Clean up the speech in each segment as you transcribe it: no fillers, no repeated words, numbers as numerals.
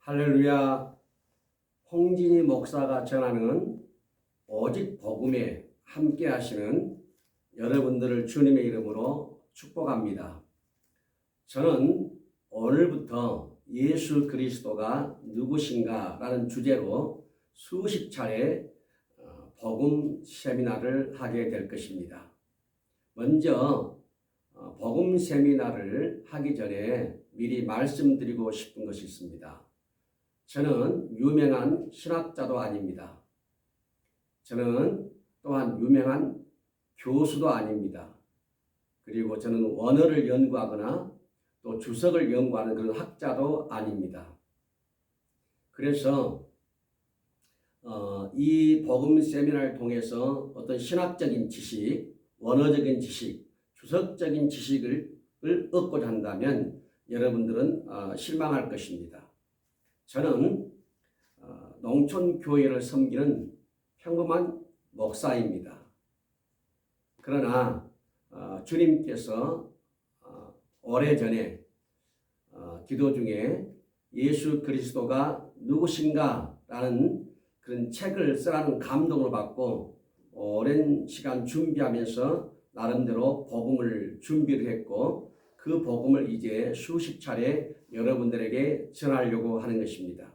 할렐루야. 홍진희 목사가 전하는 오직 복음에 함께 하시는 여러분들을 주님의 이름으로 축복합니다. 저는 오늘부터 예수 그리스도가 누구신가 라는 주제로 수십 차례 복음 세미나를 하게 될 것입니다. 먼저 복음 세미나를 하기 전에 미리 말씀드리고 싶은 것이 있습니다. 저는 유명한 신학자도 아닙니다. 저는 또한 유명한 교수도 아닙니다. 그리고 저는 원어를 연구하거나 또 주석을 연구하는 그런 학자도 아닙니다. 그래서 이 복음 세미나를 통해서 어떤 신학적인 지식, 원어적인 지식, 주석적인 지식을 얻고자 한다면 여러분들은 실망할 것입니다. 저는 농촌교회를 섬기는 평범한 목사입니다. 그러나 주님께서 오래전에 기도 중에 예수 그리스도가 누구신가 라는 그런 책을 쓰라는 감동을 받고 오랜 시간 준비하면서 나름대로 복음을 준비를 했고 그 복음을 이제 수십 차례 여러분들에게 전하려고 하는 것입니다.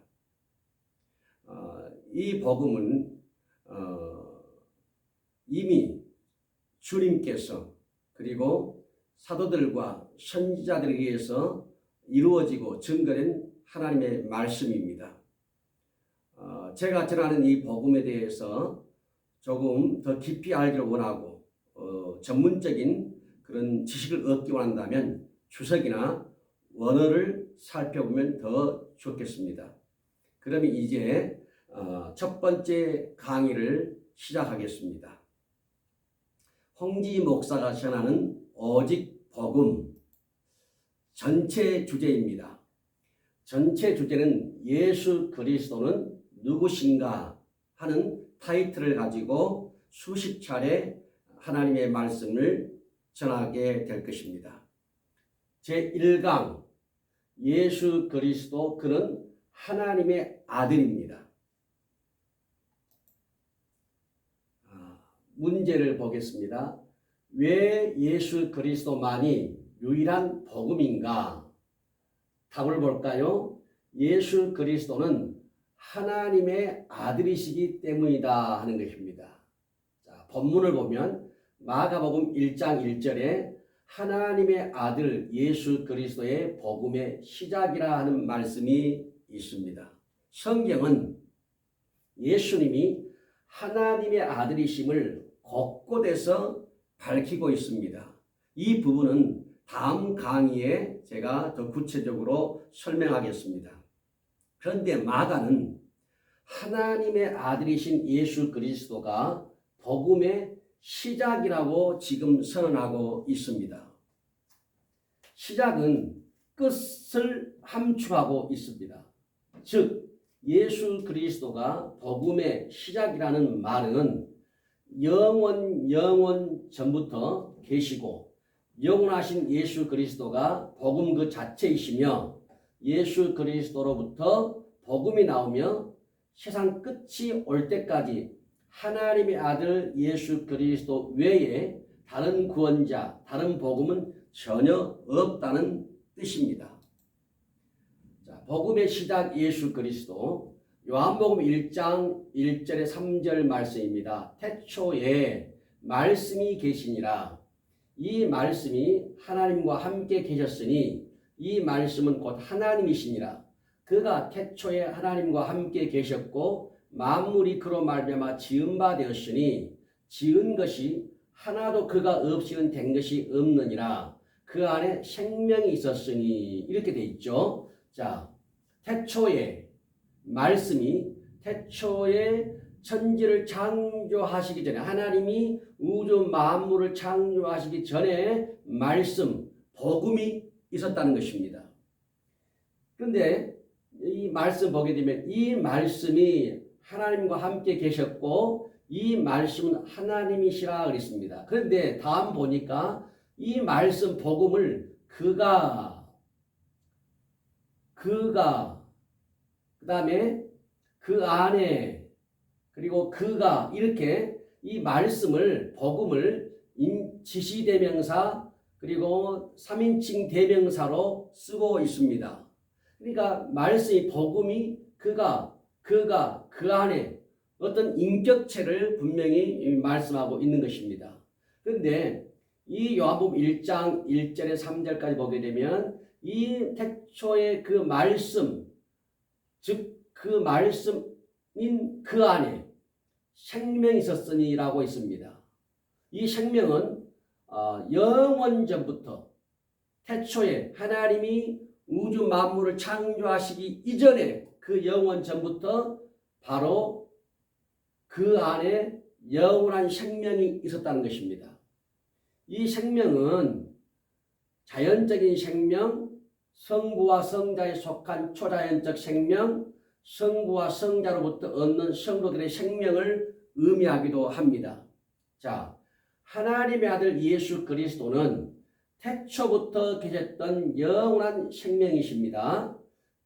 이 복음은 이미 주님께서 그리고 사도들과 선지자들에 의해서 이루어지고 증거된 하나님의 말씀입니다. 제가 전하는 이 복음에 대해서 조금 더 깊이 알기를 원하고 전문적인 그런 지식을 얻기 원한다면 주석이나 원어를 살펴보면 더 좋겠습니다. 그러면 이제 첫 번째 강의를 시작하겠습니다. 홍진희 목사가 전하는 오직 복음 전체 주제입니다. 전체 주제는 예수 그리스도는 누구신가 하는 타이틀을 가지고 수십 차례 하나님의 말씀을 전하게 될 것입니다. 제1강 예수 그리스도 그는 하나님의 아들입니다. 문제를 보겠습니다. 왜 예수 그리스도만이 유일한 복음인가? 답을 볼까요? 예수 그리스도는 하나님의 아들이시기 때문이다 하는 것입니다. 자, 본문을 보면 마가복음 1장 1절에 하나님의 아들 예수 그리스도의 복음의 시작이라 하는 말씀이 있습니다. 성경은 예수님이 하나님의 아들이심을 곳곳에서 밝히고 있습니다. 이 부분은 다음 강의에 제가 더 구체적으로 설명하겠습니다. 그런데 마가는 하나님의 아들이신 예수 그리스도가 복음의 시작이라고 지금 선언하고 있습니다. 시작은 끝을 함축하고 있습니다. 즉 예수 그리스도가 복음의 시작이라는 말은 영원 전부터 계시고 영원하신 예수 그리스도가 복음 그 자체이시며 예수 그리스도로부터 복음이 나오며 세상 끝이 올 때까지 하나님의 아들 예수 그리스도 외에 다른 구원자, 다른 복음은 전혀 없다는 뜻입니다. 자, 복음의 시작 예수 그리스도 요한복음 1장 1절에 3절 말씀입니다. 태초에 말씀이 계시니라. 이 말씀이 하나님과 함께 계셨으니 이 말씀은 곧 하나님이시니라. 그가 태초에 하나님과 함께 계셨고 만물이 그로 말미암아 지은 바 되었으니 지은 것이 하나도 그가 없이는 된 것이 없느니라. 그 안에 생명이 있었으니 이렇게 돼 있죠. 자, 태초에 말씀이 태초에 천지를 창조하시기 전에 하나님이 우주 만물을 창조하시기 전에 말씀, 복음이 있었다는 것입니다. 그런데 이 말씀 보게 되면 이 말씀이 하나님과 함께 계셨고 이 말씀은 하나님이시라 그랬습니다. 그런데 다음 보니까 이 말씀 복음을 그가 그 다음에 그 안에, 그리고 그가, 이렇게 이 말씀을, 복음을 지시대명사 그리고 3인칭 대명사로 쓰고 있습니다. 그러니까 말씀이, 복음이 그가, 그 안에 어떤 인격체를 분명히 말씀하고 있는 것입니다. 그런데 이 요한복음 1장 1절에 3절까지 보게 되면 이 태초의 그 말씀, 즉 그 말씀인 그 안에 생명이 있었으니라고 있습니다. 이 생명은 영원 전부터, 태초에 하나님이 우주 만물을 창조하시기 이전에 그 영원 전부터 바로 그 안에 영원한 생명이 있었다는 것입니다. 이 생명은 자연적인 생명, 성부와 성자에 속한 초자연적 생명, 성부와 성자로부터 얻는 성도들의 생명을 의미하기도 합니다. 자, 하나님의 아들 예수 그리스도는 태초부터 계셨던 영원한 생명이십니다.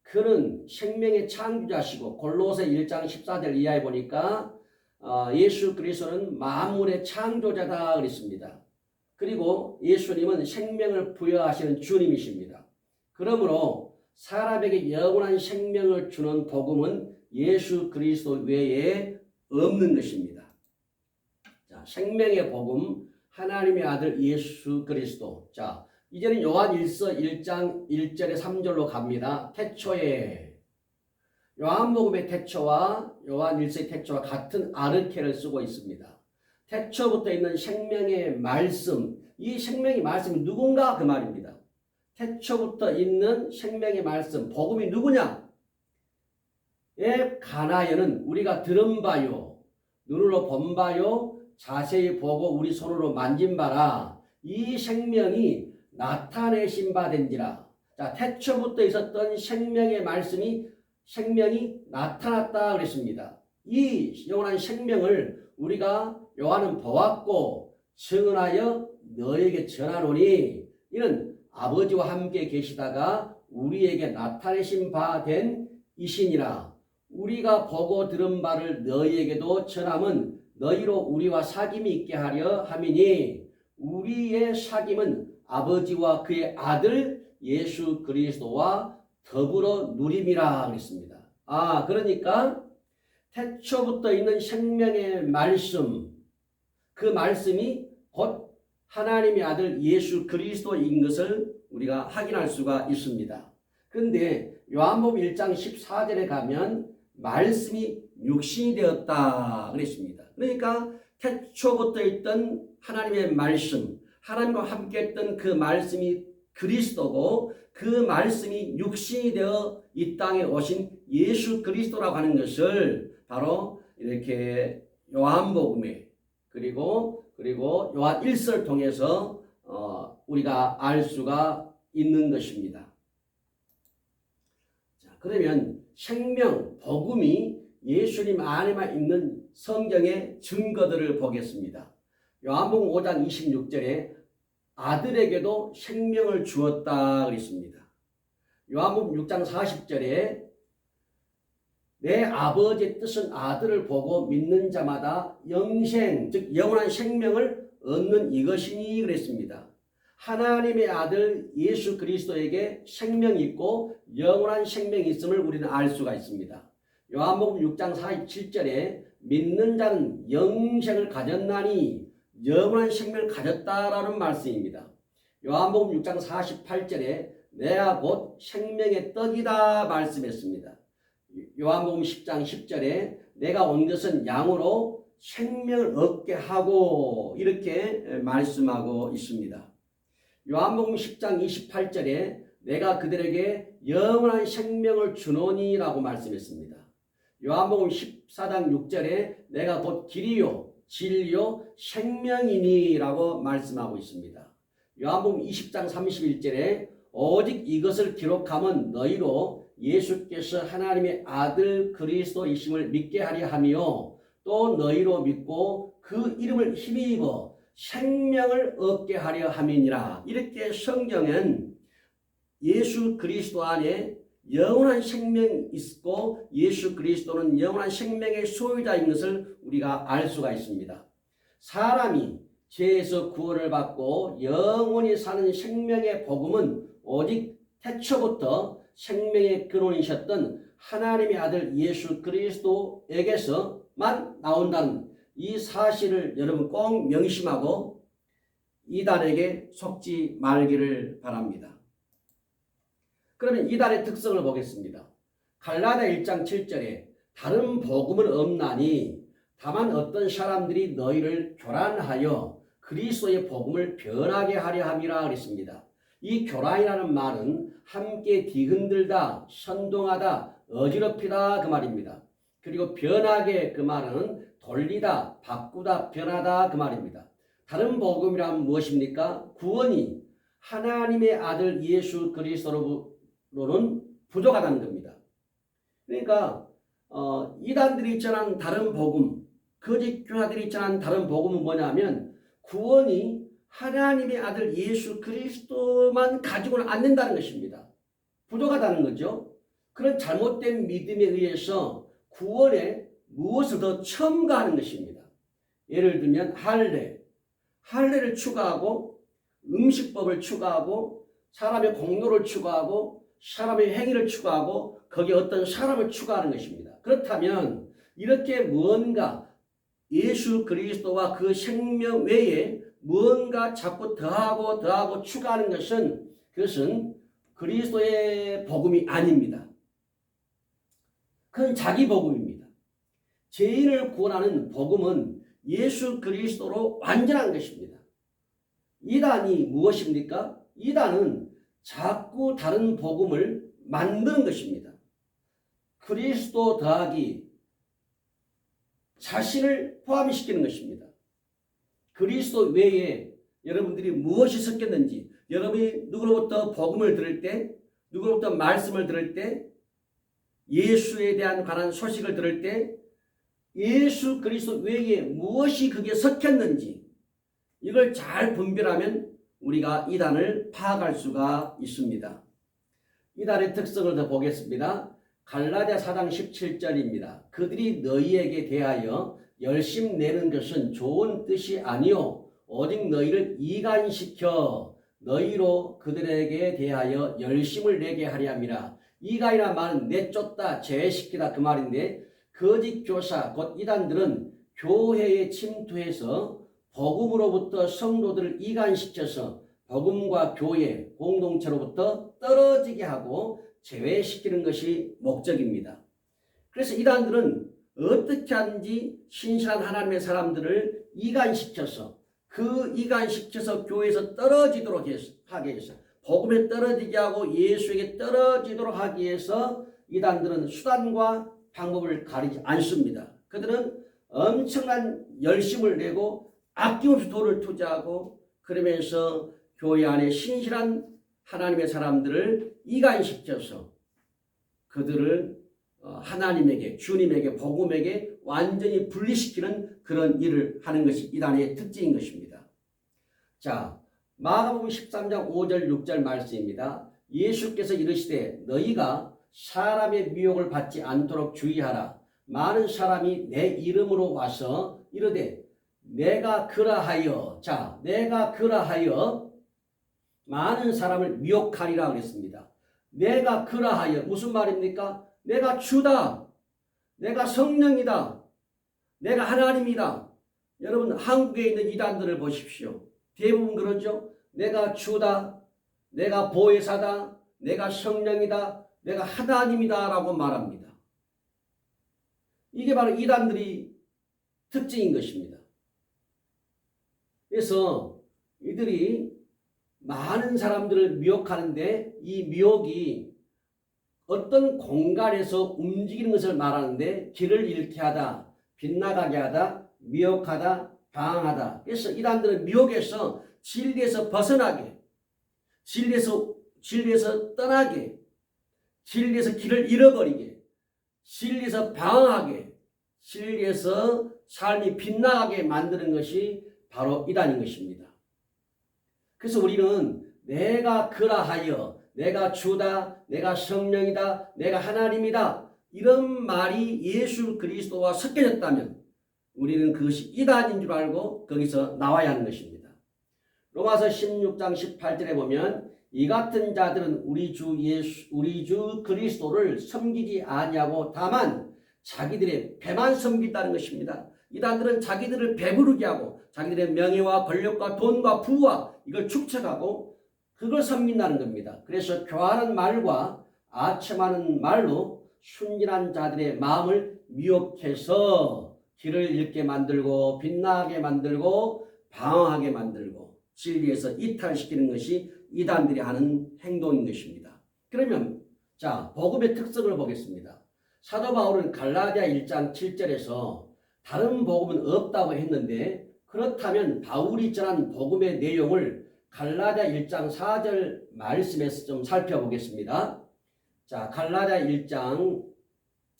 그는 생명의 창조자시고, 골로새 1장 14절 이하에 보니까 예수 그리스도는 만물의 창조자다 그랬습니다. 그리고 예수님은 생명을 부여하시는 주님이십니다. 그러므로 사람에게 영원한 생명을 주는 복음은 예수 그리스도 외에 없는 것입니다. 자, 생명의 복음, 하나님의 아들 예수 그리스도. 자, 이제는 요한일서 1장 1절에 3절로 갑니다. 태초에, 요한복음의 태초와 요한일서의 태초와 같은 아르케를 쓰고 있습니다. 태초부터 있는 생명의 말씀, 이 생명의 말씀이 누군가 그 말입니다. 태초부터 있는 생명의 말씀, 복음이 누구냐? 가나여는 우리가 들은 바요, 눈으로 본 바요, 자세히 보고 우리 손으로 만진 바라. 이 생명이 나타내신 바 된지라. 자, 태초부터 있었던 생명의 말씀이, 생명이 나타났다 그랬습니다. 이 영원한 생명을 우리가 요한은 보았고 증언하여 너에게 전하노니, 이는 아버지와 함께 계시다가 우리에게 나타내신 바 된 이시니라. 우리가 보고 들은 바를 너희에게도 전함은 너희로 우리와 사귐이 있게 하려 함이니, 우리의 사귐은 아버지와 그의 아들 예수 그리스도와 더불어 누림이라 그랬습니다. 그러니까 태초부터 있는 생명의 말씀, 그 말씀이 곧 하나님의 아들 예수 그리스도인 것을 우리가 확인할 수가 있습니다. 그런데 요한복음 1장 14절에 가면 말씀이 육신이 되었다 그랬습니다. 그러니까 태초부터 있던 하나님의 말씀, 하나님과 함께 했던 그 말씀이 그리스도고, 그 말씀이 육신이 되어 이 땅에 오신 예수 그리스도라고 하는 것을 바로 이렇게 요한복음에 그리고 요한 1서를 통해서 우리가 알 수가 있는 것입니다. 자, 그러면 생명, 복음이 예수님 안에만 있는 성경의 증거들을 보겠습니다. 요한복음 5장 26절에 아들에게도 생명을 주었다 그랬습니다. 요한복음 6장 40절에 내 아버지의 뜻은 아들을 보고 믿는 자마다 영생, 즉 영원한 생명을 얻는 이것이니 그랬습니다. 하나님의 아들 예수 그리스도에게 생명이 있고 영원한 생명이 있음을 우리는 알 수가 있습니다. 요한복음 6장 47절에 믿는 자는 영생을 가졌나니 영원한 생명을 가졌다라는 말씀입니다. 요한복음 6장 48절에 내가 곧 생명의 떡이다 말씀했습니다. 요한복음 10장 10절에 내가 온 것은 양으로 생명을 얻게 하고 이렇게 말씀하고 있습니다. 요한복음 10장 28절에 내가 그들에게 영원한 생명을 주노니라고 말씀했습니다. 요한복음 14장 6절에 내가 곧 길이요 진리요 생명이니라고 말씀하고 있습니다. 요한복음 20장 31절에 오직 이것을 기록함은 너희로 예수께서 하나님의 아들 그리스도이심을 믿게 하려 하며 또 너희로 믿고 그 이름을 힘입어 생명을 얻게 하려 함이니라. 이렇게 성경은 예수 그리스도 안에 영원한 생명이 있고 예수 그리스도는 영원한 생명의 소유자인 것을 우리가 알 수가 있습니다. 사람이 죄에서 구원을 받고 영원히 사는 생명의 복음은 오직 태초부터 생명의 근원이셨던 하나님의 아들 예수 그리스도에게서만 나온다는 이 사실을 여러분 꼭 명심하고 이단에게 속지 말기를 바랍니다. 그러면 이단의 특성을 보겠습니다. 갈라디아 1장 7절에 다른 복음은 없나니 다만 어떤 사람들이 너희를 교란하여 그리스도의 복음을 변하게 하려 함이라 그랬습니다. 이 교란이라는 말은 함께 뒤흔들다, 선동하다, 어지럽히다 그 말입니다. 그리고 변하게 그 말은 돌리다, 바꾸다, 변하다 그 말입니다. 다른 복음이란 무엇입니까? 구원이 하나님의 아들 예수 그리스도로는 부족하다는 겁니다. 그러니까 이단들이 전한 다른 복음, 거짓 교사들이 전한 다른 복음은 뭐냐면 구원이 하나님의 아들 예수 그리스도만 가지고는 안 된다는 것입니다. 부족하다는 거죠. 그런 잘못된 믿음에 의해서 구원에 무엇을 더 첨가하는 것입니다. 예를 들면 할례를 추가하고 음식법을 추가하고 사람의 공로를 추가하고 사람의 행위를 추가하고 거기에 어떤 사람을 추가하는 것입니다. 그렇다면 이렇게 무언가 예수 그리스도와 그 생명 외에 무언가 자꾸 더하고 추가하는 그것은 그리스도의 복음이 아닙니다. 그건 자기 복음입니다. 죄인을 구원하는 복음은 예수 그리스도로 완전한 것입니다. 이단이 무엇입니까? 이단은 자꾸 다른 복음을 만드는 것입니다. 그리스도 더하기 자신을 포함시키는 것입니다. 그리스도 외에 여러분들이 무엇이 섞였는지, 여러분이 누구로부터 복음을 들을 때, 누구로부터 말씀을 들을 때, 예수에 대한 관한 소식을 들을 때 예수 그리스도 외에 무엇이 그게 섞였는지 이걸 잘 분별하면 우리가 이단을 파악할 수가 있습니다. 이단의 특성을 더 보겠습니다. 갈라디아 4장 17절입니다. 그들이 너희에게 대하여 열심 내는 것은 좋은 뜻이 아니요 오직 너희를 이간시켜 너희로 그들에게 대하여 열심을 내게 하려 함이라. 이간이란 말은 내쫓다, 제외시키다 그 말인데 거짓 교사 곧 이단들은 교회에 침투해서 복음으로부터 성도들을 이간시켜서 복음과 교회 공동체로부터 떨어지게 하고 제외시키는 것이 목적입니다. 그래서 이단들은 어떻게 하는지 신실한 하나님의 사람들을 이간시켜서 교회에서 떨어지도록 하게 해서 복음에 떨어지게 하고 예수에게 떨어지도록 하기 위해서 이단들은 수단과 방법을 가리지 않습니다. 그들은 엄청난 열심을 내고 아낌없이 돈을 투자하고 그러면서 교회 안에 신실한 하나님의 사람들을 이간시켜서 그들을 하나님에게 주님에게 복음에게 완전히 분리시키는 그런 일을 하는 것이 이단의 특징인 것입니다. 자, 마가복음 13장 5절 6절 말씀입니다. 예수께서 이르시되 너희가 사람의 미혹을 받지 않도록 주의하라. 많은 사람이 내 이름으로 와서 이르되 내가 그라하여 많은 사람을 미혹하리라 그랬습니다. 내가 그라하여 무슨 말입니까? 내가 주다. 내가 성령이다. 내가 하나님이다. 여러분 한국에 있는 이단들을 보십시오. 대부분 그러죠. 내가 주다. 내가 보혜사다. 내가 성령이다. 내가 하나님이다 라고 말합니다. 이게 바로 이단들이 특징인 것입니다. 그래서 이들이 많은 사람들을 미혹하는데 이 미혹이 어떤 공간에서 움직이는 것을 말하는데 길을 잃게 하다, 빗나가게 하다, 미혹하다, 방황하다. 그래서 이단들은 미혹에서 진리에서 벗어나게, 진리에서 떠나게, 진리에서 길을 잃어버리게, 진리에서 방황하게, 진리에서 삶이 빗나가게 만드는 것이 바로 이단인 것입니다. 그래서 우리는 내가 그라하여 내가 주다, 내가 성령이다, 내가 하나님이다, 이런 말이 예수 그리스도와 섞여졌다면 우리는 그것이 이단인 줄 알고 거기서 나와야 하는 것입니다. 로마서 16장 18절에 보면 이 같은 자들은 우리 주 그리스도를 섬기지 아니하고 다만 자기들의 배만 섬긴다는 것입니다. 이단들은 자기들을 배부르게 하고 자기들의 명예와 권력과 돈과 부와 이걸 축적하고 그걸 섬긴다는 겁니다. 그래서 교활한 말과 아첨하는 말로 순진한 자들의 마음을 미혹해서 길을 잃게 만들고 빛나게 만들고 방황하게 만들고 진리에서 이탈시키는 것이 이단들이 하는 행동인 것입니다. 그러면 자, 복음의 특성을 보겠습니다. 사도 바울은 갈라디아 1장 7절에서 다른 복음은 없다고 했는데 그렇다면 바울이 전한 복음의 내용을 갈라디아 1장 4절 말씀에서 좀 살펴보겠습니다. 자, 갈라디아 1장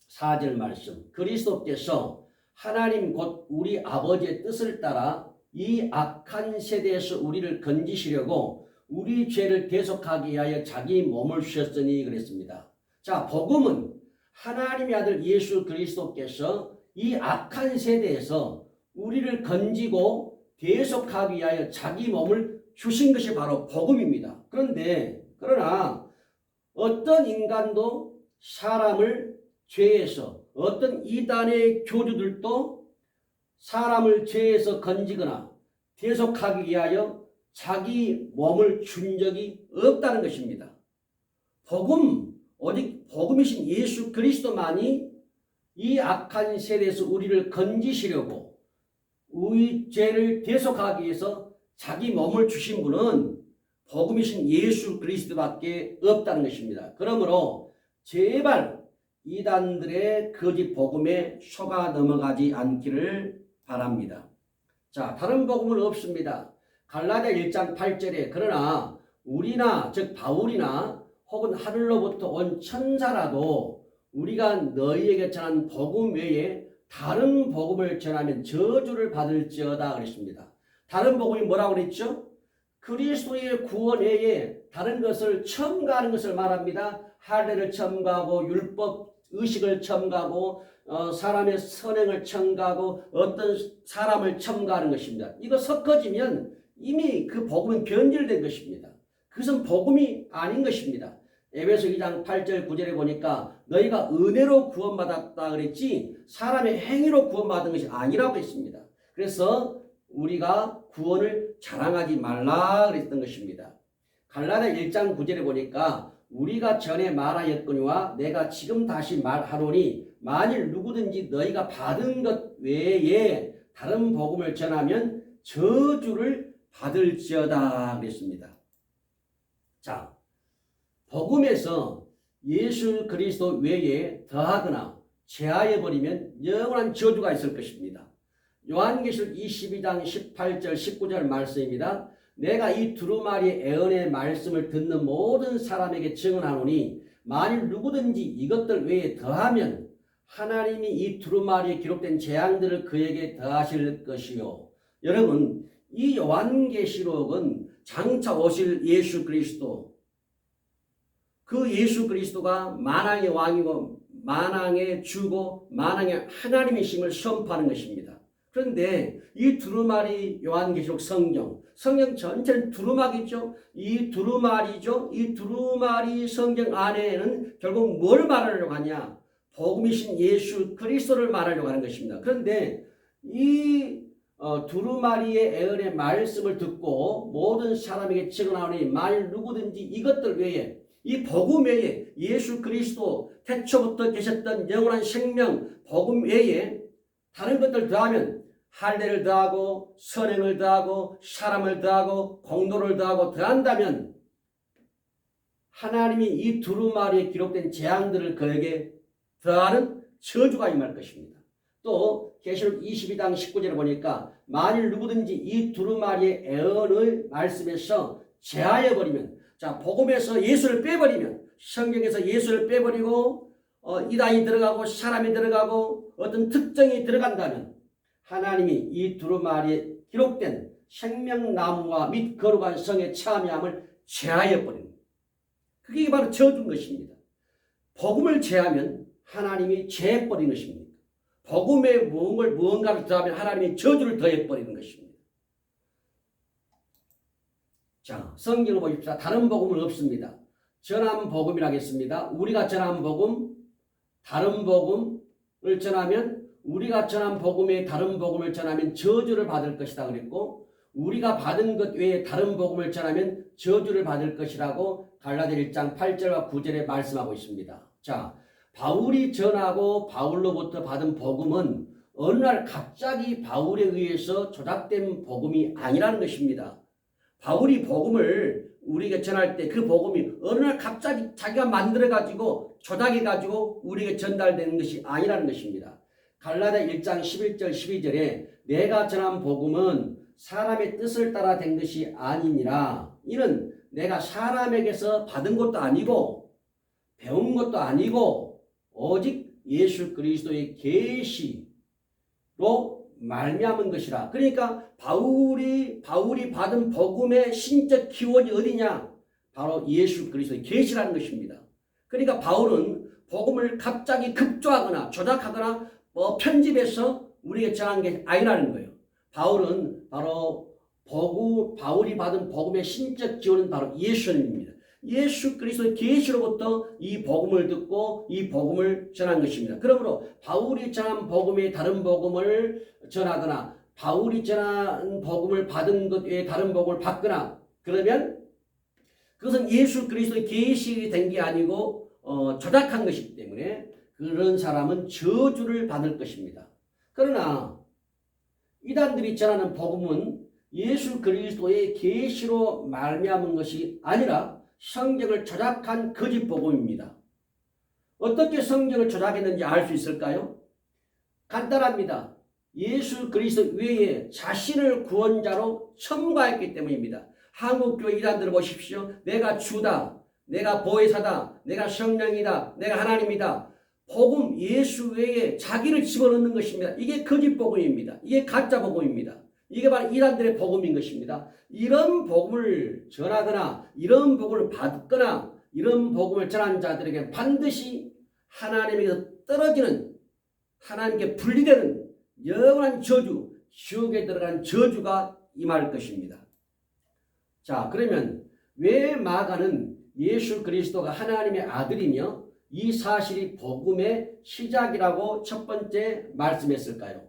4절 말씀. 그리스도께서 하나님 곧 우리 아버지의 뜻을 따라 이 악한 세대에서 우리를 건지시려고 우리 죄를 대속하기 위하여 자기 몸을 주셨으니 그랬습니다. 자, 복음은 하나님의 아들 예수 그리스도께서 이 악한 세대에서 우리를 건지고 대속하기 위하여 자기 몸을 주신 것이 바로 복음입니다. 그러나 어떤 인간도 사람을 죄에서 어떤 이단의 교주들도 사람을 죄에서 건지거나 대속하기 위하여 자기 몸을 준 적이 없다는 것입니다. 오직 복음이신 예수 그리스도만이 이 악한 세대에서 우리를 건지시려고 우리 죄를 대속하기 위해서 자기 몸을 주신 분은 복음이신 예수 그리스도밖에 없다는 것입니다. 그러므로 제발 이단들의 거짓 복음에 속아 넘어가지 않기를 바랍니다. 자, 다른 복음은 없습니다. 갈라디아 1장 8절에 그러나 우리나 즉 바울이나 혹은 하늘로부터 온 천사라도 우리가 너희에게 전한 복음 외에 다른 복음을 전하면 저주를 받을지어다 그랬습니다. 다른 복음이 뭐라고 그랬죠? 그리스도의 구원 외에 다른 것을 첨가하는 것을 말합니다. 할례를 첨가하고 율법 의식을 첨가하고 사람의 선행을 첨가하고 어떤 사람을 첨가하는 것입니다. 이거 섞어지면 이미 그 복음은 변질된 것입니다. 그것은 복음이 아닌 것입니다. 에베소 2장 8절 9절에 보니까 너희가 은혜로 구원받았다 그랬지 사람의 행위로 구원받은 것이 아니라고 했습니다. 그래서 우리가 구원을 자랑하지 말라 그랬던 것입니다. 갈라디아 1장 9절에 보니까 우리가 전에 말하였거니와 내가 지금 다시 말하노니 만일 누구든지 너희가 받은 것 외에 다른 복음을 전하면 저주를 받을지어다 그랬습니다. 자, 복음에서 예수 그리스도 외에 더하거나 제하여버리면 영원한 저주가 있을 것입니다. 요한계시록 22장 18절 19절 말씀입니다. 내가 이 두루마리의 애언의 말씀을 듣는 모든 사람에게 증언하노니 만일 누구든지 이것들 외에 더하면 하나님이 이 두루마리에 기록된 재앙들을 그에게 더하실 것이요. 여러분, 이 요한계시록은 장차 오실 예수 그리스도, 그 예수 그리스도가 만왕의 왕이고 만왕의 주고 만왕의 하나님이심을 선포하는 것입니다. 그런데 이 두루마리 요한계시록 성경 전체는 두루마기죠. 이 두루마리 성경 안에는 결국 뭘 말하려고 하냐? 복음이신 예수 그리스도를 말하려고 하는 것입니다. 그런데 이 두루마리의 애언의 말씀을 듣고 모든 사람에게 증언하오니 만일 누구든지 이것들 외에 이 복음 외에 예수 그리스도 태초부터 계셨던 영원한 생명 복음 외에 다른 것들 더하면 할례를 더하고 선행을 더하고 사람을 더하고 공로를 더하고 더한다면 하나님이 이 두루마리에 기록된 재앙들을 그에게 더하는 저주가 임할 것입니다. 또 계시록 22장 19절에 보니까 만일 누구든지 이 두루마리의 애언의 말씀에서 제하여버리면, 자, 복음에서 예수를 빼버리면, 성경에서 예수를 빼버리고 이단이 들어가고 사람이 들어가고 어떤 특정이 들어간다면 하나님이 이 두루마리에 기록된 생명나무와 및 거룩한 성의 참여함을 제하여버립니다. 그게 바로 저주인 것입니다. 복음을 제하면 하나님이 제해버리는 것입니다. 복음에 무언가를 더하면 하나님이 저주를 더해버리는 것입니다. 자, 성경을 보십시오. 다른 복음은 없습니다. 전한 복음이라 하겠습니다. 우리가 전한 복음, 다른 복음을 전하면 우리가 전한 복음에 다른 복음을 전하면 저주를 받을 것이다 그랬고 우리가 받은 것 외에 다른 복음을 전하면 저주를 받을 것이라고 갈라디아 1장 8절과 9절에 말씀하고 있습니다. 자, 바울이 전하고 바울로부터 받은 복음은 어느 날 갑자기 바울에 의해서 조작된 복음이 아니라는 것입니다. 바울이 복음을 우리에게 전할 때 그 복음이 어느 날 갑자기 자기가 만들어가지고 조작해가지고 우리에게 전달되는 것이 아니라는 것입니다. 갈라디아 1장 11절 12절에 내가 전한 복음은 사람의 뜻을 따라 된 것이 아니니라. 이는 내가 사람에게서 받은 것도 아니고 배운 것도 아니고 오직 예수 그리스도의 계시로 말미암은 것이라. 그러니까 바울이 받은 복음의 신적 기원이 어디냐? 바로 예수 그리스도의 계시라는 것입니다. 그러니까 바울은 복음을 갑자기 급조하거나 조작하거나 편집해서 우리에게 전한 게 아니라는 거예요. 바울은 바로 바울이 받은 복음의 신적 기원은 바로 예수님입니다. 예수 그리스도의 계시로부터 이 복음을 듣고 이 복음을 전한 것입니다. 그러므로 바울이 전한 복음에 다른 복음을 전하거나 바울이 전한 복음을 받은 것 외에 다른 복음을 받거나 그러면 그것은 예수 그리스도의 계시된 게 아니고 조작한 것이기 때문에 그런 사람은 저주를 받을 것입니다. 그러나 이단들이 전하는 복음은 예수 그리스도의 계시로 말미암은 것이 아니라 성경을 조작한 거짓 복음입니다. 어떻게 성경을 조작했는지 알 수 있을까요? 간단합니다. 예수 그리스도 외에 자신을 구원자로 첨가했기 때문입니다. 한국교회 이단들을 보십시오. 내가 주다, 내가 보혜사다, 내가 성령이다, 내가 하나님이다. 복음 예수 외에 자기를 집어넣는 것입니다. 이게 거짓 복음입니다. 이게 가짜 복음입니다. 이게 바로 이단들의 복음인 것입니다. 이런 복음을 전하거나 이런 복음을 받거나 이런 복음을 전하는 자들에게 반드시 하나님에게서 떨어지는 하나님께 분리되는 영원한 저주, 지옥에 들어간 저주가 임할 것입니다. 자, 그러면 왜 마가는 예수 그리스도가 하나님의 아들이며 이 사실이 복음의 시작이라고 첫 번째 말씀했을까요?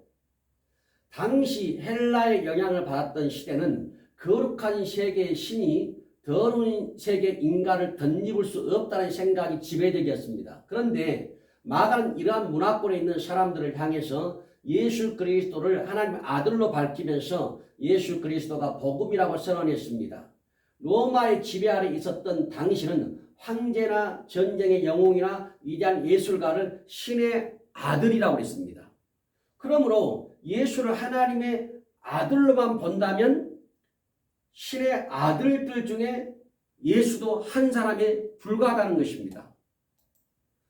당시 헬라의 영향을 받았던 시대는 거룩한 세계의 신이 더러운 세계 인간을 덧입을 수 없다는 생각이 지배적이었습니다. 그런데 마가는 이러한 문화권에 있는 사람들을 향해서 예수 그리스도를 하나님의 아들로 밝히면서 예수 그리스도가 복음이라고 선언했습니다. 로마의 지배 아래 있었던 당시는 황제나 전쟁의 영웅이나 위대한 예술가를 신의 아들이라고 했습니다. 그러므로 예수를 하나님의 아들로만 본다면 신의 아들들 중에 예수도 한 사람에 불과하다는 것입니다.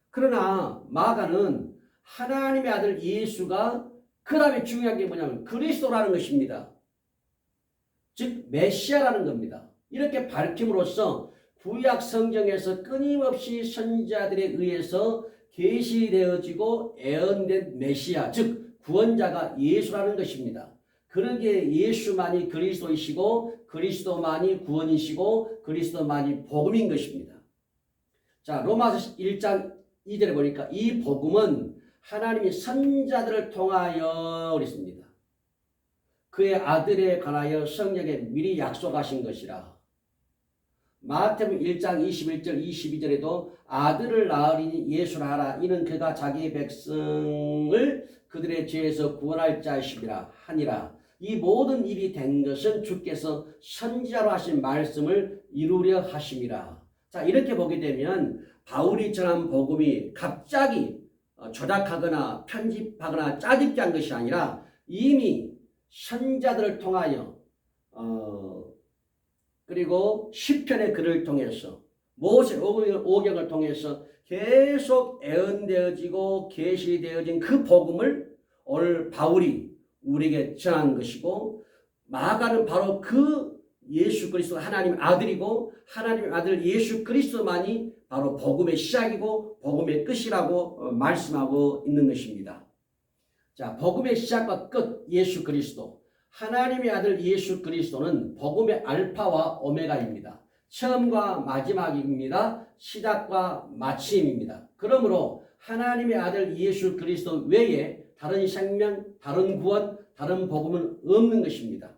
그러나 마가는 하나님의 아들 예수가 그 다음에 중요한 게 뭐냐면 그리스도라는 것입니다. 즉 메시아라는 겁니다. 이렇게 밝힘으로써 구약 성경에서 끊임없이 선지자들에 의해서 계시되어지고 예언된 메시아 즉 구원자가 예수라는 것입니다. 그러기에 예수만이 그리스도이시고 그리스도만이 구원이시고 그리스도만이 복음인 것입니다. 자, 로마서 1장 2절에 보니까 이 복음은 하나님이 선지자들을 통하여 그랬습니다. 그의 아들에 관하여 성령에 미리 약속하신 것이라. 마태복음 1장 21절 22절에도 아들을 낳으리니 예수라 하라. 이는 그가 자기의 백성을 그들의 죄에서 구원할 자이시라 하니라. 이 모든 일이 된 것은 주께서 선지자로 하신 말씀을 이루려 하심이라. 자, 이렇게 보게 되면 바울이 전한 복음이 갑자기 조작하거나 편집하거나 짜집기 한 것이 아니라 이미 선지자들을 통하여 그리고 시편의 글을 통해서 모세 오경을 통해서 계속 예언되어지고 계시되어진 그 복음을 오늘 바울이 우리에게 전한 것이고 마가는 바로 그 예수 그리스도 하나님의 아들이고 하나님의 아들 예수 그리스도만이 바로 복음의 시작이고 복음의 끝이라고 말씀하고 있는 것입니다. 자, 복음의 시작과 끝 예수 그리스도. 하나님의 아들 예수 그리스도는 복음의 알파와 오메가입니다. 처음과 마지막입니다. 시작과 마침입니다. 그러므로 하나님의 아들 예수 그리스도 외에 다른 생명, 다른 구원, 다른 복음은 없는 것입니다.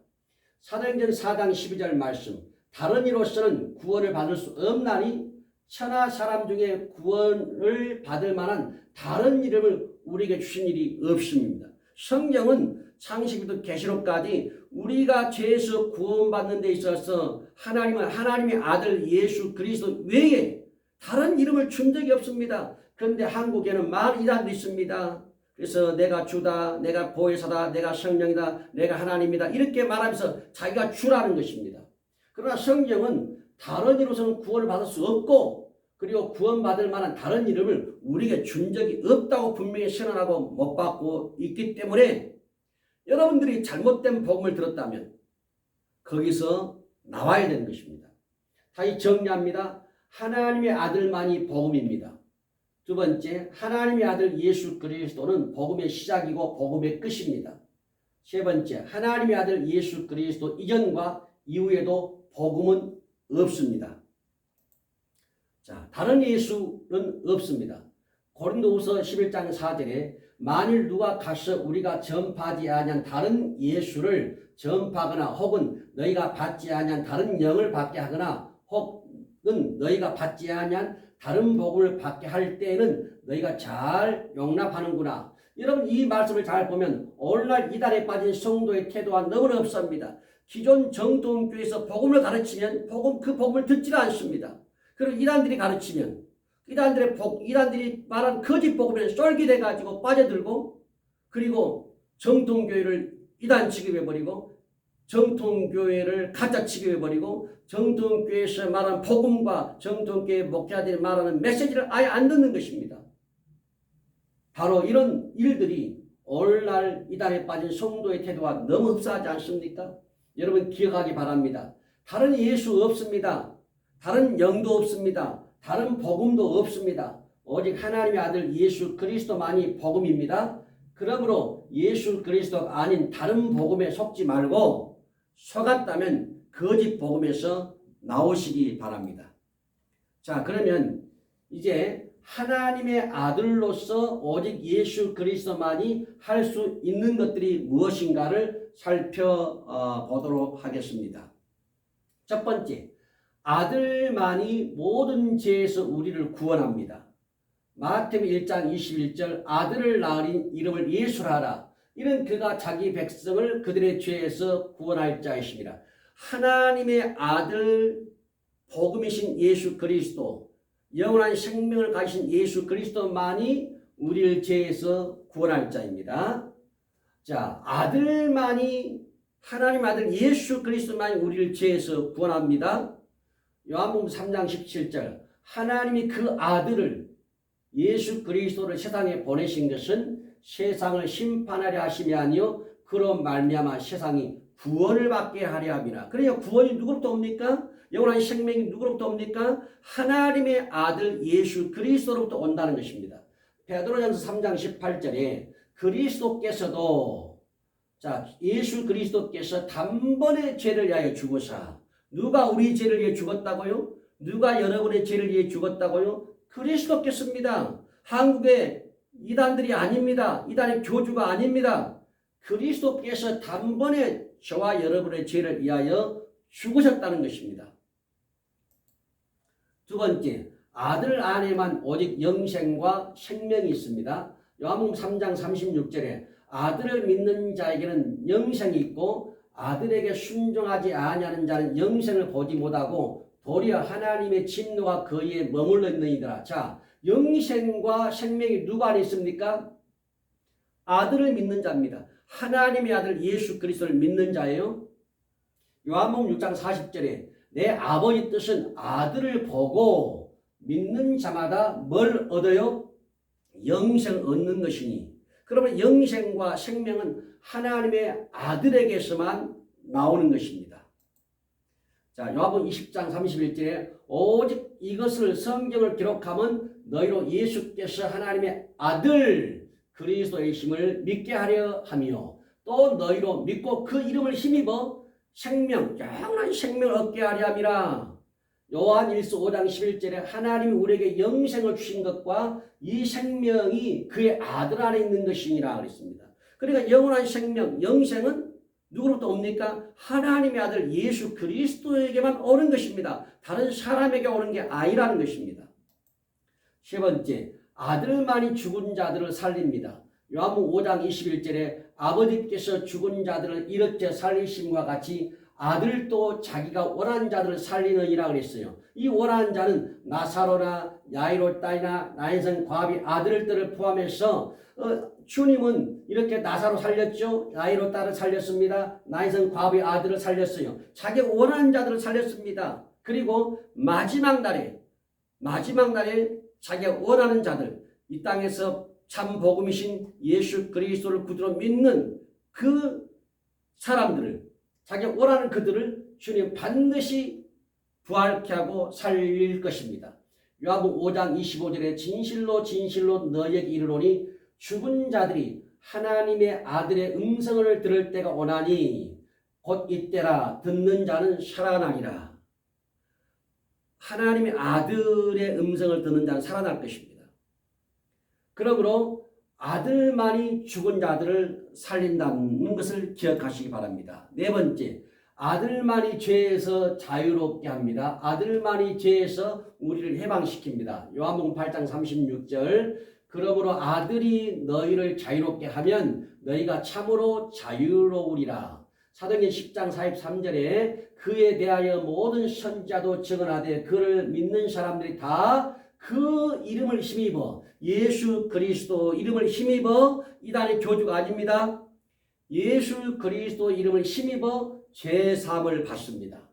사도행전 4장 12절 말씀, 다른 이로서는 구원을 받을 수 없나니 천하 사람 중에 구원을 받을 만한 다른 이름을 우리에게 주신 일이 없습니다. 성경은 창세기부터 계시록까지 우리가 죄에서 구원받는 데 있어서 하나님의 아들 예수 그리스도 외에 다른 이름을 준 적이 없습니다. 그런데 한국에는 많은 이단도 있습니다. 그래서 내가 주다, 내가 보혜사다, 내가 성령이다, 내가 하나님이다 이렇게 말하면서 자기가 주라는 것입니다. 그러나 성경은 다른 이로서는 구원을 받을 수 없고 그리고 구원받을 만한 다른 이름을 우리에게 준 적이 없다고 분명히 선언하고 못 받고 있기 때문에 여러분들이 잘못된 복음을 들었다면 거기서 나와야 되는 것입니다. 다시 정리합니다. 하나님의 아들만이 복음입니다. 두 번째, 하나님의 아들 예수 그리스도는 복음의 시작이고 복음의 끝입니다. 세 번째, 하나님의 아들 예수 그리스도 이전과 이후에도 복음은 없습니다. 자, 다른 예수는 없습니다. 고린도후서 11장 4절에 만일 누가 가서 우리가 전파하지 아니한 다른 예수를 전파하거나 혹은 너희가 받지 아니한 다른 영을 받게 하거나 혹은 너희가 받지 아니한 다른 복음을 받게 할 때에는 너희가 잘 용납하는구나. 여러분 이 말씀을 잘 보면 오늘날 이단에 빠진 성도의 태도와 너무나 없습니다. 기존 정통교회에서 복음을 가르치면 그 복음을 듣지 않습니다. 그리고 이단들이 가르치면 이단들이 말한 거짓 복음에 쏠깃해가지고 빠져들고 그리고 정통교회를 이단 취급해버리고 정통교회를 가짜 취급해버리고 정통교회에서 말하는 복음과 정통교회 목자들이 말하는 메시지를 아예 안 듣는 것입니다. 바로 이런 일들이 오늘날 이단에 빠진 성도의 태도와 너무 흡사하지 않습니까? 여러분 기억하기 바랍니다. 다른 예수 없습니다. 다른 영도 없습니다. 다른 복음도 없습니다. 오직 하나님의 아들 예수 그리스도만이 복음입니다. 그러므로 예수 그리스도가 아닌 다른 복음에 속지 말고 속았다면 거짓 복음에서 나오시기 바랍니다. 자, 그러면 이제 하나님의 아들로서 오직 예수 그리스도만이 할 수 있는 것들이 무엇인가를 살펴보도록 하겠습니다. 첫 번째, 아들만이 모든 죄에서 우리를 구원합니다. 마태복음 1장 21절 아들을 낳으린 이름을 예수라 하라. 이는 그가 자기 백성을 그들의 죄에서 구원할 자이십니다. 하나님의 아들 복음이신 예수 그리스도 영원한 생명을 가지신 예수 그리스도만이 우리를 죄에서 구원할 자입니다. 자, 아들만이 하나님 아들 예수 그리스도만이 우리를 죄에서 구원합니다. 요한복음 3장 17절 하나님이 그 아들을 예수 그리스도를 세상에 보내신 것은 세상을 심판하려 하심이 아니요 그로 말미암아 세상이 구원을 받게 하려 함이라. 그러니까 구원이 누구로부터 옵니까? 영원한 생명이 누구로부터 옵니까? 하나님의 아들 예수 그리스도로부터 온다는 것입니다. 베드로전서 3장 18절에 그리스도께서도 예수 그리스도께서 단번에 죄를 위하여 죽으사 누가 우리 죄를 위해 죽었다고요? 누가 여러분의 죄를 위해 죽었다고요? 그리스도께서입니다. 한국의 이단들이 아닙니다. 이단의 교주가 아닙니다. 그리스도께서 단번에 저와 여러분의 죄를 위하여 죽으셨다는 것입니다. 두 번째, 아들 안에만 오직 영생과 생명이 있습니다. 요한복음 3장 36절에 아들을 믿는 자에게는 영생이 있고 아들에게 순종하지 아니하는 자는 영생을 보지 못하고 도리어 하나님의 진노가 그에 머물러 있느니라. 자, 영생과 생명이 누구 안에 있습니까? 아들을 믿는 자입니다. 하나님의 아들 예수 그리스도를 믿는 자예요. 요한복음 6장 40절에 내 아버지 뜻은 아들을 보고 믿는 자마다 뭘 얻어요? 영생 얻는 것이니. 그러면 영생과 생명은 하나님의 아들에게서만 나오는 것입니다. 자, 요한복음 20장 31절에 오직 이것을 성경을 기록하면 너희로 예수께서 하나님의 아들 그리스도이심을 믿게 하려 하며 또 너희로 믿고 그 이름을 힘입어 생명, 영원한 생명을 얻게 하려 함이라. 요한 1서 5장 11절에 하나님이 우리에게 영생을 주신 것과 이 생명이 그의 아들 안에 있는 것이니라 그랬습니다. 그러니까 영원한 생명, 영생은 누구로부터 옵니까? 하나님의 아들 예수 그리스도에게만 오는 것입니다. 다른 사람에게 오는 게 아니라는 것입니다. 세 번째, 아들만이 죽은 자들을 살립니다. 요한복음 5장 21절에 아버지께서 죽은 자들을 이렇게 살리심과 같이 아들도 자기가 원하는 자들을 살리느니라 그랬어요. 이 원하는 자는 나사로나 야이로 딸이나 나인성 과비 아들들을 포함해서 주님은 이렇게 나사로 살렸죠. 야이로 딸을 살렸습니다. 나인성 과비 아들을 살렸어요. 자기 원하는 자들을 살렸습니다. 그리고 마지막 날에 자기가 원하는 자들, 이 땅에서 참 복음이신 예수 그리스도를 구주로 믿는 그 사람들을, 자기가 원하는 그들을 주님 반드시 부활케 하고 살릴 것입니다. 요한복음 5장 25절에 진실로 진실로 너희에게 이르노니 죽은 자들이 하나님의 아들의 음성을 들을 때가 오나니 곧 이때라. 듣는 자는 살아나리라. 하나님의 아들의 음성을 듣는 자는 살아날 것입니다. 그러므로 아들만이 죽은 자들을 살린다는 것을 기억하시기 바랍니다. 네 번째, 아들만이 죄에서 자유롭게 합니다. 아들만이 죄에서 우리를 해방시킵니다. 요한복음 8장 36절, 그러므로 아들이 너희를 자유롭게 하면 너희가 참으로 자유로우리라. 사도행전 10장 43절에 그에 대하여 모든 선지자도 증언하되 그를 믿는 사람들이 다 그 이름을 힘입어, 예수 그리스도 이름을 힘입어, 이단의 교주가 아닙니다. 예수 그리스도 이름을 힘입어 죄사함을 받습니다.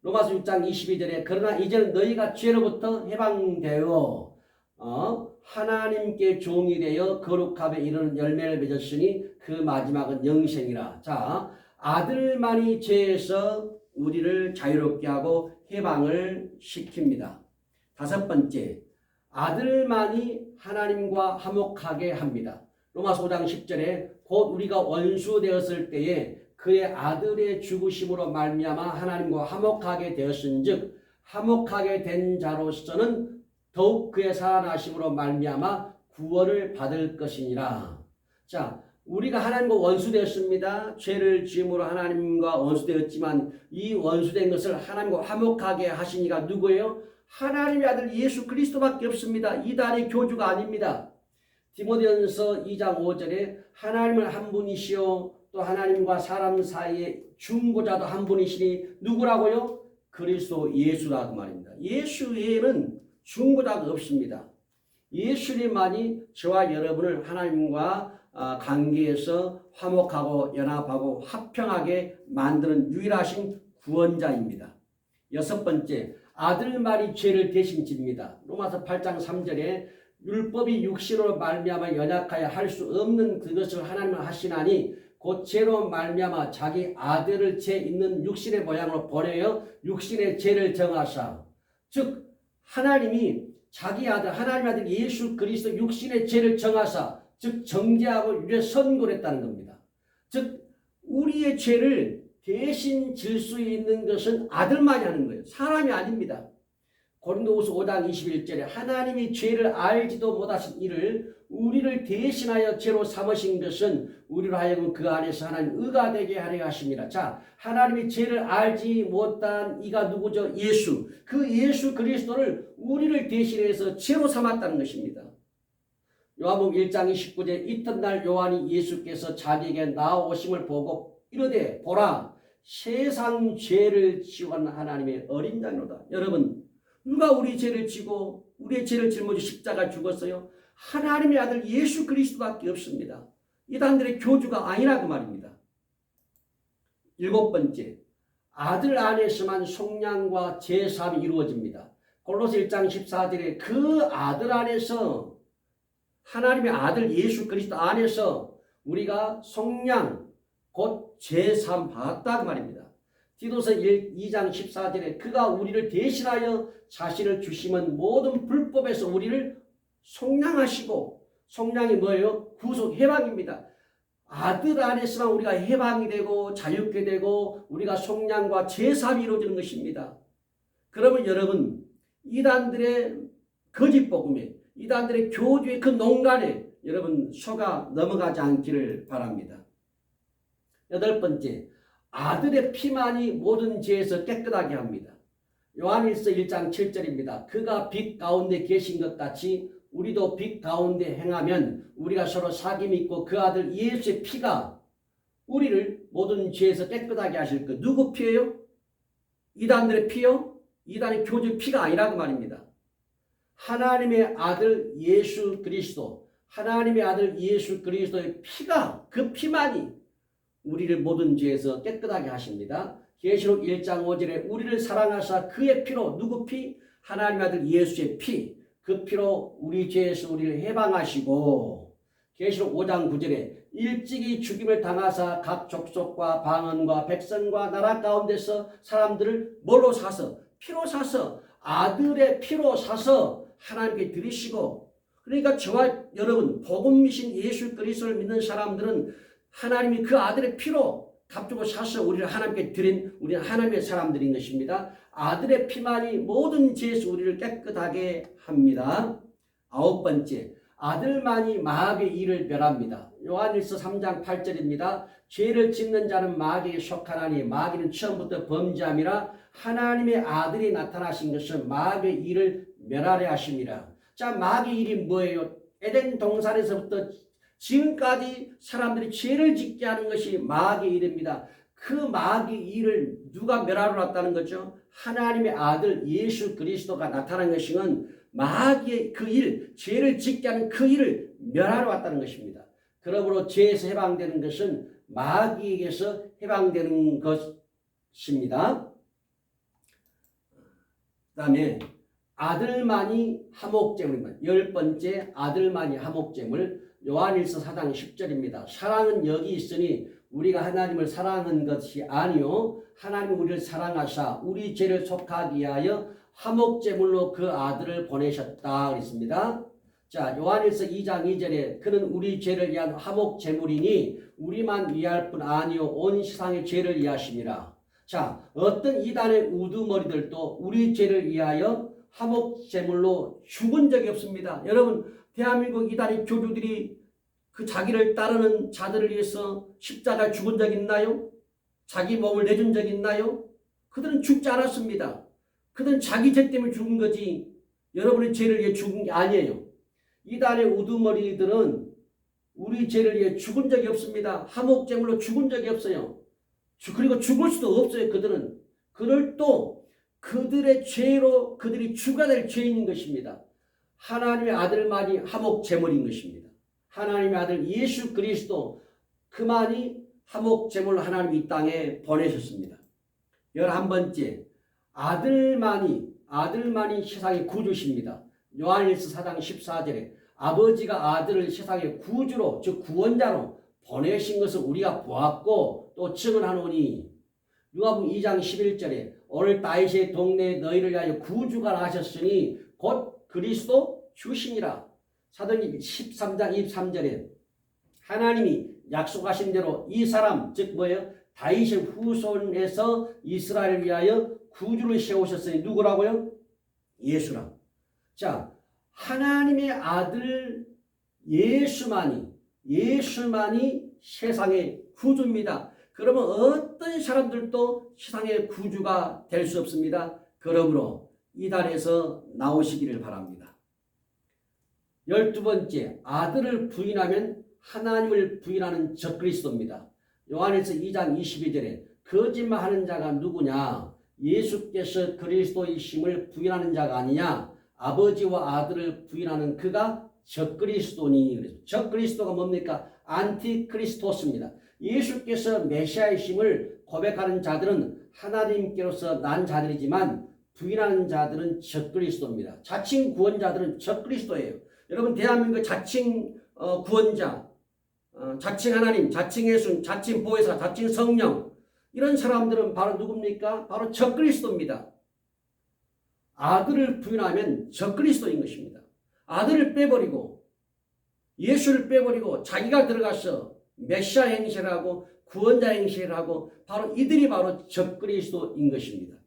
로마서 6장 22절에 그러나 이제는 너희가 죄로부터 해방되어 하나님께 종이 되어 거룩함에 이르는 열매를 맺었으니 그 마지막은 영생이라. 자, 아들만이 죄에서 우리를 자유롭게 하고 해방을 시킵니다. 다섯 번째, 아들만이 하나님과 화목하게 합니다. 로마서 5장 10절에 곧 우리가 원수 되었을 때에 그의 아들의 죽으심으로 말미암아 하나님과 화목하게 되었은즉 화목하게 된 자로서는 더욱 그의 살아나심으로 말미암아 구원을 받을 것이니라. 자, 우리가 하나님과 원수되었습니다. 죄를 지음으로 하나님과 원수되었지만 이 원수된 것을 하나님과 화목하게 하시니가 누구예요? 하나님의 아들 예수 그리스도밖에 없습니다. 이단의 교주가 아닙니다. 디모데전서 2장 5절에 하나님은 한 분이시요 또 하나님과 사람 사이의 중보자도 한 분이시니 누구라고요? 그리스도 예수라고 말입니다. 예수 외에는 중보자가 없습니다. 예수님만이 저와 여러분을 하나님과 관계에서 화목하고 연합하고 화평하게 만드는 유일하신 구원자입니다. 여섯 번째, 아들만이 죄를 대신 집니다. 로마서 8장 3절에 율법이 육신으로 말미암아 연약하여 할 수 없는 그것을 하나님은 하시나니 곧 죄로 말미암아 자기 아들을 죄 있는 육신의 모양으로 보내어 육신의 죄를 정하사, 즉 하나님이 자기 아들 하나님의 아들 예수 그리스도 육신의 죄를 정하사, 즉 정죄하고 유죄 선고를 했다는 겁니다. 즉 우리의 죄를 대신 질 수 있는 것은 아들만이 하는 거예요. 사람이 아닙니다. 고린도후서 5장 21절에 하나님이 죄를 알지도 못하신 이를 우리를 대신하여 죄로 삼으신 것은 우리로 하여금 그 안에서 하나님 의가 되게 하려 하십니다. 자, 하나님이 죄를 알지 못한 이가 누구죠? 예수. 그 예수 그리스도를 우리를 대신해서 죄로 삼았다는 것입니다. 요한복음 1장 29절에 이튿날 요한이 예수께서 자기에게 나오심을 보고 이르되 보라 세상 죄를 지원 하나님의 어린 양이로다. 여러분, 누가 우리 죄를 지고 우리의 죄를 짊어지고 십자가 죽었어요? 하나님의 아들 예수 그리스도밖에 없습니다. 이단들의 교주가 아니라고 말입니다. 일곱 번째, 아들 안에서만 속량과 제사함이 이루어집니다. 골로새 1장 14절에 그 아들 안에서 하나님의 아들 예수 그리스도 안에서 우리가 속량 곧 제사함 받았다고 말입니다. 디도서 2장 14절에 그가 우리를 대신하여 자신을 주심은 모든 불법에서 우리를 속량하시고, 속량이 뭐예요? 구속, 해방입니다. 아들 안에서만 우리가 해방이 되고 자유케 되고 우리가 속량과 제사함이 이루어지는 것입니다. 그러면 여러분, 이단들의 거짓 복음에, 이단들의 교주의 그 농간에 여러분 속아 넘어가지 않기를 바랍니다. 8번째, 아들의 피만이 모든 죄에서 깨끗하게 합니다. 요한일서 1장 7절입니다. 그가 빛 가운데 계신 것 같이 우리도 빛 가운데 행하면 우리가 서로 사귐이 있고 그 아들 예수의 피가 우리를 모든 죄에서 깨끗하게 하실 것. 누구 피예요? 이단들의 피요? 이단의 교주 피가 아니라고 말입니다. 하나님의 아들 예수 그리스도, 하나님의 아들 예수 그리스도의 피가, 그 피만이 우리를 모든 죄에서 깨끗하게 하십니다. 계시록 1장 5절에 우리를 사랑하사 그의 피로, 누구 피? 하나님의 아들 예수의 피, 그 피로 우리 죄에서 우리를 해방하시고, 계시록 5장 9절에 일찍이 죽임을 당하사 각 족속과 방언과 백성과 나라 가운데서 사람들을 뭘로 사서? 피로 사서, 아들의 피로 사서 하나님께 드리시고, 그러니까 저와 여러분 복음이신 예수 그리스도를 믿는 사람들은 하나님이 그 아들의 피로 값주고 사서 우리를 하나님께 드린, 우리는 하나님의 사람들인 것입니다. 아들의 피만이 모든 죄에서 우리를 깨끗하게 합니다. 9번째, 아들만이 마귀의 일을 멸합니다. 요한일서 3장 8절입니다. 죄를 짓는 자는 마귀에게 속하나니 마귀는 처음부터 범죄함이라 하나님의 아들이 나타나신 것은 마귀의 일을 멸하려 하심이라. 자, 마귀의 일이 뭐예요? 에덴 동산에서부터 지금까지 사람들이 죄를 짓게 하는 것이 마귀의 일입니다. 그 마귀의 일을 누가 멸하러 왔다는 거죠? 하나님의 아들 예수 그리스도가 나타난 것은 마귀의 그 일, 죄를 짓게 하는 그 일을 멸하러 왔다는 것입니다. 그러므로 죄에서 해방되는 것은 마귀에게서 해방되는 것입니다. 그 다음에 아들만이 화목제물입니다. 10번째, 아들만이 화목제물. 요한일서 4장 10절입니다. 사랑은 여기 있으니 우리가 하나님을 사랑한 것이 아니요 하나님이 우리를 사랑하사 우리 죄를 속하기 위하여 화목제물로 그 아들을 보내셨다 그랬습니다. 자, 요한일서 2장 2절에 그는 우리 죄를 위한 화목제물이니 우리만 위할 뿐 아니요 온 세상의 죄를 위하심이라. 자, 어떤 이단의 우두머리들도 우리 죄를 위하여 화목제물로 죽은 적이 없습니다. 여러분, 대한민국 이단의 교주들이 그 자기를 따르는 자들을 위해서 십자가에 죽은 적 있나요? 자기 몸을 내준 적 있나요? 그들은 죽지 않았습니다. 그들은 자기 죄 때문에 죽은 거지 여러분의 죄를 위해 죽은 게 아니에요. 이단의 우두머리들은 우리 죄를 위해 죽은 적이 없습니다. 화목제물로 죽은 적이 없어요. 그리고 죽을 수도 없어요. 그들은. 그들 또 그들의 죄로 그들이 죽어야 될 죄인인 것입니다. 하나님의 아들만이 화목제물인 것입니다. 하나님의 아들 예수 그리스도 그만이 화목제물로 하나님이 이 땅에 보내셨습니다. 11번째, 아들만이 세상의 구주십니다. 요한일서 4장 14절에 아버지가 아들을 세상의 구주로, 즉 구원자로 보내신 것을 우리가 보았고 또 증언하노니, 누가복음 2장 11절에 오늘 다윗의 동네에 너희를 위하여 구주가 나셨으니 곧 그리스도 주시니라. 사도행전 13장 23절에 하나님이 약속하신 대로 이 사람, 즉 뭐예요? 다윗의 후손에서 이스라엘을 위하여 구주를 세우셨으니 누구라고요? 예수라. 자, 하나님의 아들 예수만이 세상의 구주입니다. 그러면 어떤 사람들도 세상의 구주가 될 수 없습니다. 그러므로 이단에서 나오시기를 바랍니다. 12번째, 아들을 부인하면 하나님을 부인하는 적그리스도입니다. 요한일서 2장 22절에 거짓말하는 자가 누구냐? 예수께서 그리스도이심을 부인하는 자가 아니냐? 아버지와 아들을 부인하는 그가 적그리스도니. 적그리스도가 뭡니까? 안티크리스토스입니다. 예수께서 메시아이심을 고백하는 자들은 하나님께로서 난 자들이지만 부인하는 자들은 적그리스도입니다. 자칭 구원자들은 적그리스도예요. 여러분, 대한민국 자칭 구원자, 자칭 하나님, 자칭 예수, 자칭 보혜사, 자칭 성령, 이런 사람들은 바로 누굽니까? 바로 적그리스도입니다. 아들을 부인하면 적그리스도인 것입니다. 아들을 빼버리고 예수를 빼버리고 자기가 들어가서 메시아 행세를 하고 구원자 행세를 하고 바로 이들이 바로 적그리스도인 것입니다.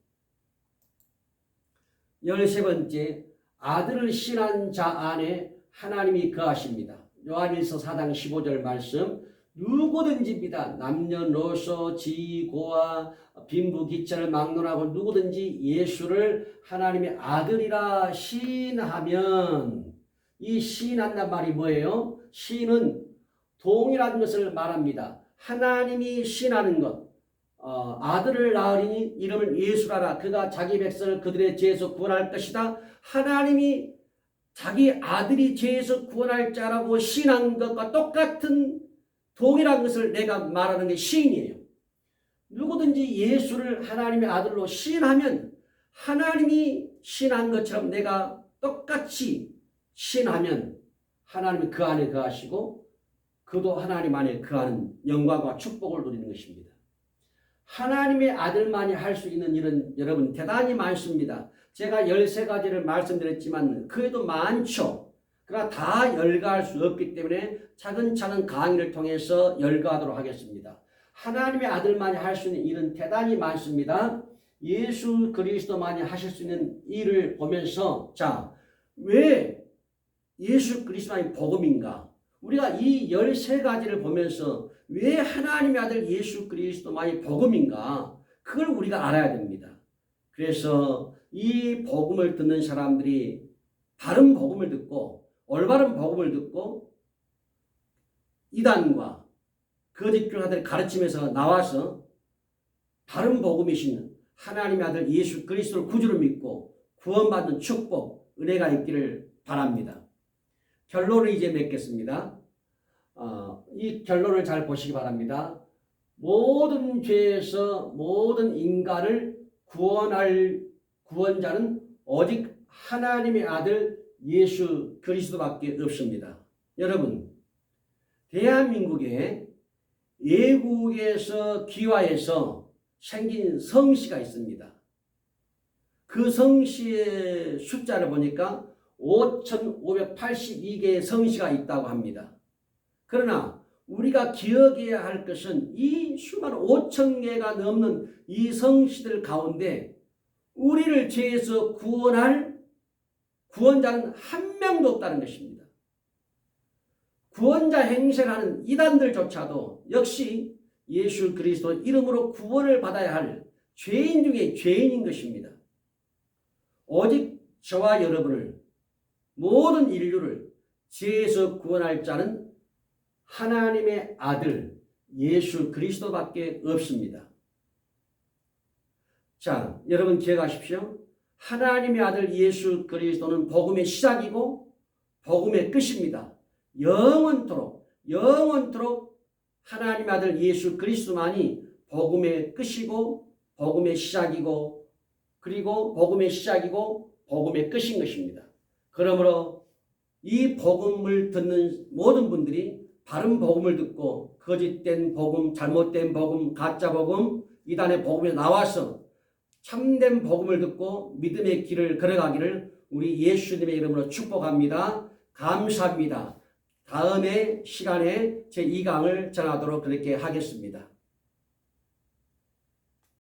13번째, 아들을 신한 자 안에 하나님이 거하십니다. 요한일서 4장 15절 말씀, 누구든지입니다. 남녀노소 지고와 빈부귀천을 막론하고 누구든지 예수를 하나님의 아들이라 시인하면, 이 시인한단 말이 뭐예요? 시인은 동일한 것을 말합니다. 하나님이 시인하는 것, 아들을 낳으리니 이름을 예수라라. 그가 자기 백성을 그들의 죄에서 구원할 것이다. 하나님이 자기 아들이 죄에서 구원할 자라고 시인한 것과 똑같은 동일한 것을 내가 말하는 게 시인이에요. 누구든지 예수를 하나님의 아들로 시인하면 하나님이 시인한 것처럼 내가 똑같이 시인하면 하나님이 그 안에 거하시고 그도 하나님 안에 거하는 영광과 축복을 누리는 것입니다. 하나님의 아들만이 할 수 있는 일은 여러분 대단히 많습니다. 제가 13가지를 말씀드렸지만 그에도 많죠. 그러나 다 열거할 수 없기 때문에 차근차근 강의를 통해서 열거하도록 하겠습니다. 하나님의 아들만이 할 수 있는 일은 대단히 많습니다. 예수 그리스도만이 하실 수 있는 일을 보면서 자, 왜 예수 그리스도만이 복음인가? 우리가 이 13가지를 보면서 왜 하나님의 아들 예수 그리스도만이 복음인가? 그걸 우리가 알아야 됩니다. 그래서 이 복음을 듣는 사람들이 바른 복음을 듣고 올바른 복음을 듣고 이단과 거짓 교사들의 가르침에서 나와서 바른 복음이신 하나님의 아들 예수 그리스도를 구주로 믿고 구원받는 축복, 은혜가 있기를 바랍니다. 결론을 이제 맺겠습니다. 이 결론을 잘 보시기 바랍니다. 모든 죄에서 모든 인간을 구원할 구원자는 오직 하나님의 아들 예수 그리스도밖에 없습니다. 여러분, 대한민국에 외국에서 귀화해서 생긴 성씨가 있습니다. 그 성씨의 숫자를 보니까 5,582개의 성씨가 있다고 합니다. 그러나 우리가 기억해야 할 것은 이 수많은 5,000개가 넘는 이 성씨들 가운데 우리를 죄에서 구원할 구원자는 한 명도 없다는 것입니다. 구원자 행세를 하는 이단들조차도 역시 예수 그리스도 이름으로 구원을 받아야 할 죄인 중에 죄인인 것입니다. 오직 저와 여러분을, 모든 인류를 죄에서 구원할 자는 하나님의 아들 예수 그리스도밖에 없습니다. 자, 여러분 기억하십시오. 하나님의 아들 예수 그리스도는 복음의 시작이고 복음의 끝입니다. 영원토록 하나님의 아들 예수 그리스도만이 복음의 끝이고 복음의 시작이고 그리고 복음의 시작이고 복음의 끝인 것입니다. 그러므로 이 복음을 듣는 모든 분들이 바른 복음을 듣고 거짓된 복음, 잘못된 복음, 가짜 복음, 이단의 복음에 나와서 참된 복음을 듣고 믿음의 길을 걸어가기를 우리 예수님의 이름으로 축복합니다. 감사합니다. 다음의 시간에 제2강을 전하도록 그렇게 하겠습니다.